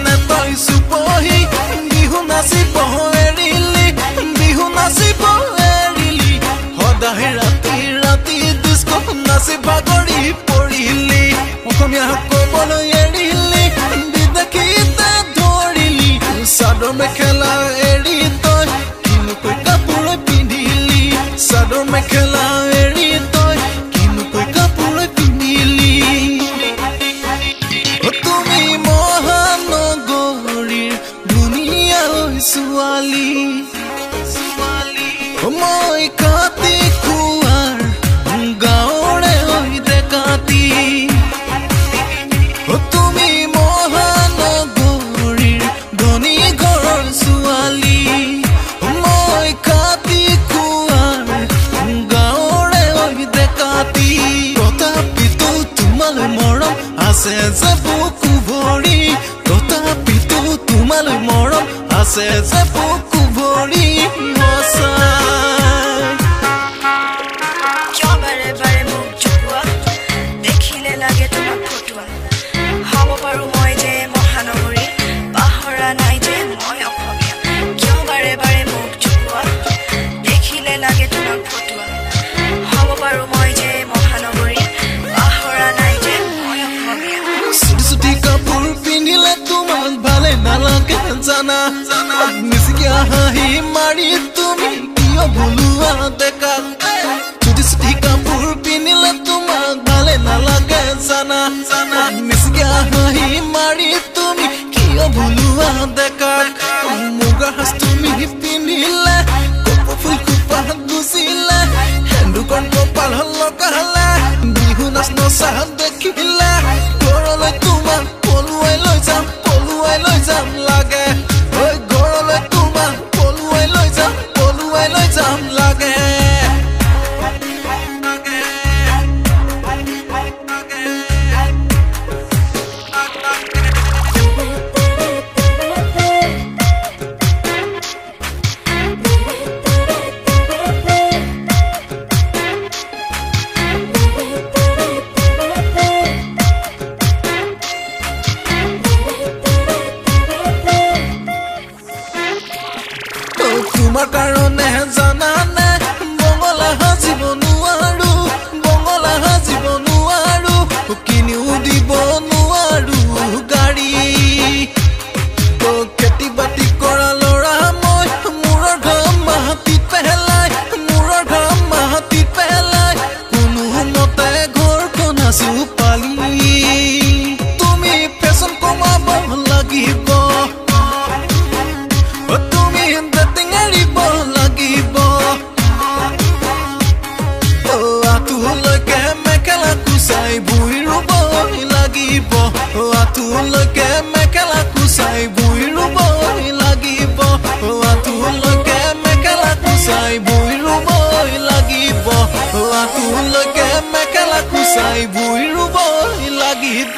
নে তই চুপহি বিহু নাচিব এৰিলি বিহু নাচিব এৰিলি সদায় ৰাতি ৰাতি ডিস্কো নাচি ভাগৰি পৰিলি অসমীয়া ক'বলৈ এৰিলি বিদেশীতে ধৰিলি চাদৰ মেখেলা এৰি তই কিনুকৈ কাপোৰ পিন্ধিলি চাদৰ মেখেলা এৰি তই কিনুকৈ কাপোৰ পিন্ধিলি তুমি মহানগৰীৰ ধুনীয়া ছোৱালী মই কাটি খুৱাৰ গাঁৱৰে হৈ ডেকাতি তুমি মহানগৰীৰ ধনী ঘৰৰ ছোৱালী মই কাটি খুৱাৰ গাঁৱৰে হৈ ডেকাতি তথাপিতো তোমালৈ মৰম আছে যে বুকু ভৰি তথাপিতো তোমালৈ মৰম আছে যে বুকু ভৰি জানা মিছিকিয়া হাঁহি মাৰি তুমি কিয় ভুলুৱা ডেকা চুটি চুটি কাপোৰ পিন্ধিলে তোমাক ভালে নালাগে জানা মিছিকিয়া হাঁহি মাৰি তুমি কিয় ভুলুৱা ডেকা মুগা সাজ তুমি পিন্ধিলে কপৌ ফুল খোপা গুচিলে হেন্দুকণ কপাল লগালে বিহু নাচ নচা দেখিলে ঘৰলৈ তোমাক পলুৱাই লৈ যাম লাগে ঘৰলৈ তোমাক পলুৱাই লৈ যাম লাগে তোমাৰ কাৰণে জানানে বঙলা সাজিব নোৱাৰো কিনিও দিব নোৱাৰো গাড়ী খেতি বাতি কৰা ল'ৰা মই মূৰৰ ঘাম মাটিত পেলাই কোনো মতে ঘৰখন আছো পালি তুমি ফেশ্বন কমাব লাগিব আতুলৈকে মেখেলা কুচাই বুই ৰুবই লাগিব আতুলৈকে মেখেলা কুচাই বুই ৰুবই লাগিব আতুলৈকে মেখেলা কুচাই বুই ৰুবই লাগিব